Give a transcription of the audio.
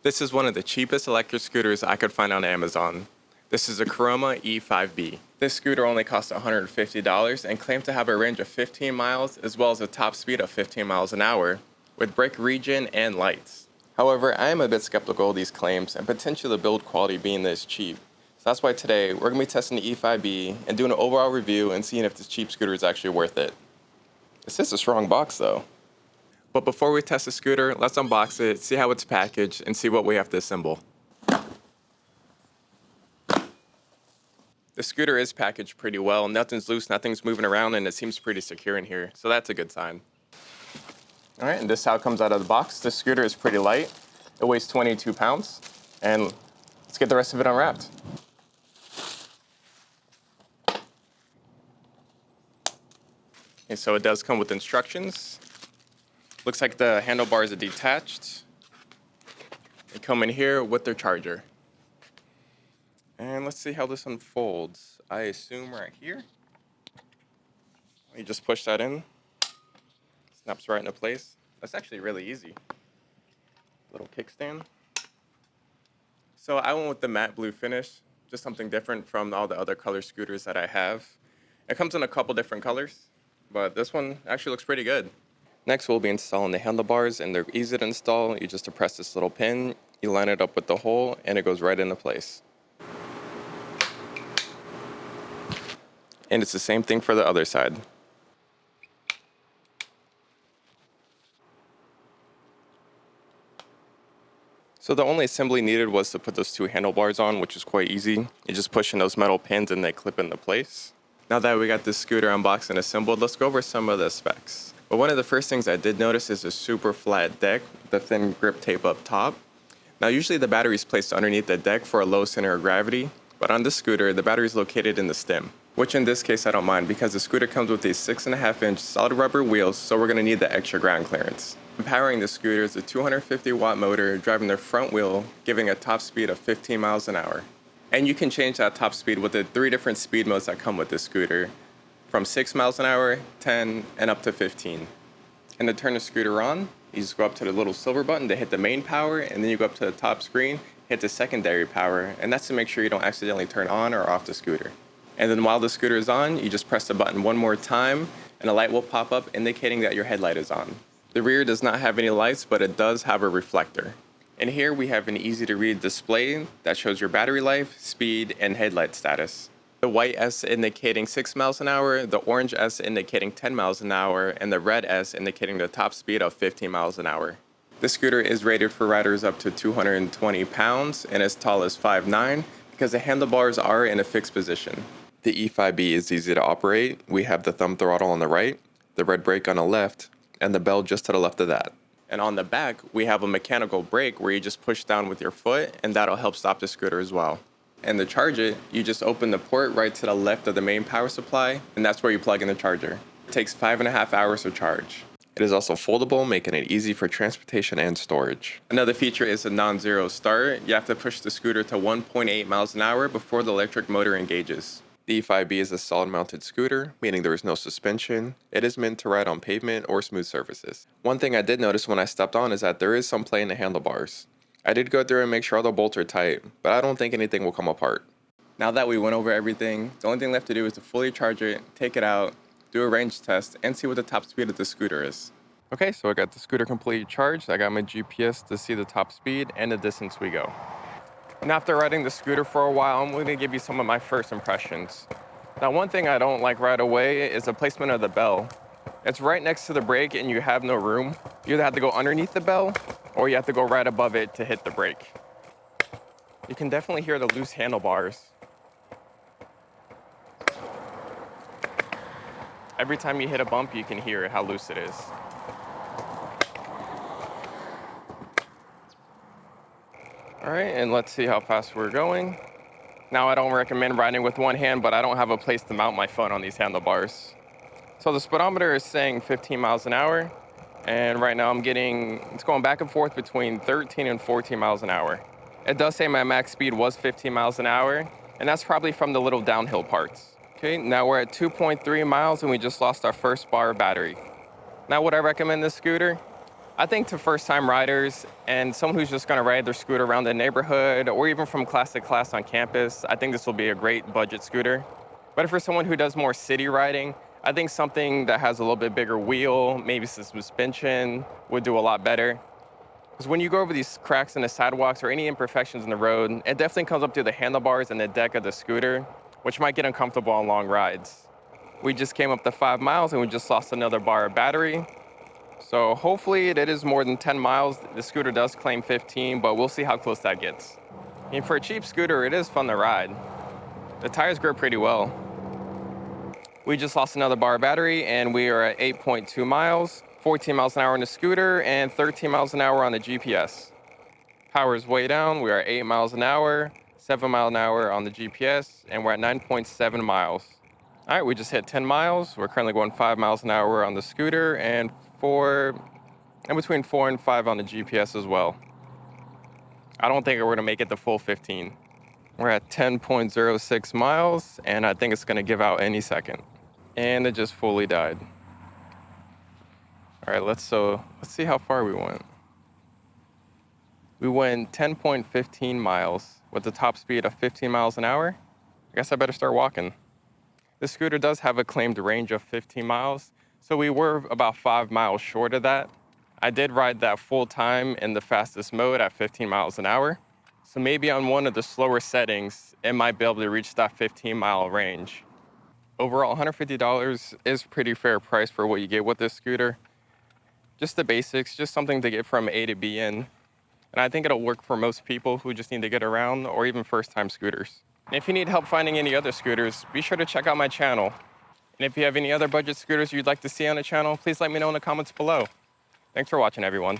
This is one of the cheapest electric scooters I could find on Amazon. This is a Caroma E5B. This scooter only costs $150 and claims to have a range of 15 miles as well as a top speed of 15 miles an hour with brake regen and lights. However, I am a bit skeptical of these claims and potentially the build quality being this cheap. So that's why today we're going to be testing the E5B and doing an overall review and seeing if this cheap scooter is actually worth it. This is a strong box though. But before we test the scooter, let's unbox it, see how it's packaged, and see what we have to assemble. The scooter is packaged pretty well. Nothing's loose, nothing's moving around, and it seems pretty secure in here, so that's a good sign. All right, and this is how it comes out of the box. The scooter is pretty light. It weighs 22 pounds, and let's get the rest of it unwrapped. Okay, so it does come with instructions. Looks like the handlebars are detached. They come in here with their charger. And let's see how this unfolds. I assume right here. You just push that in. Snaps right into place. That's actually really easy. Little kickstand. So I went with the matte blue finish, just something different from all the other color scooters that I have. It comes in a couple different colors, but this one actually looks pretty good. Next, we'll be installing the handlebars, and they're easy to install. You just depress this little pin, you line it up with the hole, and it goes right into place. And it's the same thing for the other side. So the only assembly needed was to put those two handlebars on, which is quite easy. You just push in those metal pins and they clip into place. Now that we got this scooter unboxed and assembled, let's go over some of the specs. But one of the first things I did notice is a super flat deck, the thin grip tape up top. Now usually the battery is placed underneath the deck for a low center of gravity, but on this scooter, the battery is located in the stem, which in this case I don't mind because the scooter comes with these 6.5-inch solid rubber wheels, so we're gonna need the extra ground clearance. Powering the scooter is a 250 watt motor driving the front wheel, giving a top speed of 15 miles an hour. And you can change that top speed with the 3 different speed modes that come with this scooter, from 6 miles an hour, 10, and up to 15. And to turn the scooter on, you just go up to the little silver button to hit the main power, and then you go up to the top screen, hit the secondary power, and that's to make sure you don't accidentally turn on or off the scooter. And then while the scooter is on, you just press the button one more time, and a light will pop up indicating that your headlight is on. The rear does not have any lights, but it does have a reflector. And here we have an easy to read display that shows your battery life, speed, and headlight status. The white S indicating 6 miles an hour, the orange S indicating 10 miles an hour, and the red S indicating the top speed of 15 miles an hour. This scooter is rated for riders up to 220 pounds and as tall as 5'9" because the handlebars are in a fixed position. The E5B is easy to operate. We have the thumb throttle on the right, the red brake on the left, and the bell just to the left of that. And on the back, we have a mechanical brake where you just push down with your foot, and that'll help stop the scooter as well. And to charge it, you just open the port right to the left of the main power supply, and that's where you plug in the charger. It takes 5.5 hours to charge. It is also foldable, making it easy for transportation and storage. Another feature is a non-zero start. You have to push the scooter to 1.8 miles an hour before the electric motor engages. The E5B is a solid-mounted scooter, meaning there is no suspension. It is meant to ride on pavement or smooth surfaces. One thing I did notice when I stepped on is that there is some play in the handlebars. I did go through and make sure all the bolts are tight, but I don't think anything will come apart. Now that we went over everything, the only thing left to do is to fully charge it, take it out, do a range test, and see what the top speed of the scooter is. Okay, so I got the scooter completely charged. I got my GPS to see the top speed and the distance we go. And after riding the scooter for a while, I'm going to give you some of my first impressions. Now, one thing I don't like right away is the placement of the bell. It's right next to the brake and you have no room. You either have to go underneath the bell or you have to go right above it to hit the brake. You can definitely hear the loose handlebars. Every time you hit a bump, you can hear how loose it is. All right, and let's see how fast we're going. Now, I don't recommend riding with one hand, but I don't have a place to mount my phone on these handlebars. So the speedometer is saying 15 miles an hour, and right now it's going back and forth between 13 and 14 miles an hour. It does say my max speed was 15 miles an hour, and that's probably from the little downhill parts. Okay, now we're at 2.3 miles, and we just lost our first bar of battery. Now, would I recommend this scooter? I think to first-time riders and someone who's just gonna ride their scooter around the neighborhood or even from class to class on campus, I think this will be a great budget scooter. But for someone who does more city riding, I think something that has a little bit bigger wheel, maybe some suspension, would do a lot better. Because when you go over these cracks in the sidewalks or any imperfections in the road, it definitely comes up to the handlebars and the deck of the scooter, which might get uncomfortable on long rides. We just came up to 5 miles and we just lost another bar of battery. So hopefully it is more than 10 miles. The scooter does claim 15, but we'll see how close that gets. And for a cheap scooter, it is fun to ride. The tires grip pretty well. We just lost another bar of battery and we are at 8.2 miles, 14 miles an hour on the scooter and 13 miles an hour on the GPS. Power is way down. We are at 8 miles an hour, 7 miles an hour on the GPS, and we're at 9.7 miles. All right, we just hit 10 miles. We're currently going 5 miles an hour on the scooter and between 4 and 5 on the GPS as well. I don't think we're gonna make it the full 15. We're at 10.06 miles, and I think it's gonna give out any second. And it just fully died. All right, let's see how far we went. We went 10.15 miles with the top speed of 15 miles an hour. I guess I better start walking. The scooter does have a claimed range of 15 miles, so we were about 5 miles short of that. I did ride that full time in the fastest mode at 15 miles an hour. So maybe on one of the slower settings, it might be able to reach that 15-mile range. Overall, $150 is pretty fair price for what you get with this scooter. Just the basics, just something to get from A to B in. And I think it'll work for most people who just need to get around or even first-time scooters. And if you need help finding any other scooters, be sure to check out my channel. And if you have any other budget scooters you'd like to see on the channel, please let me know in the comments below. Thanks for watching, everyone.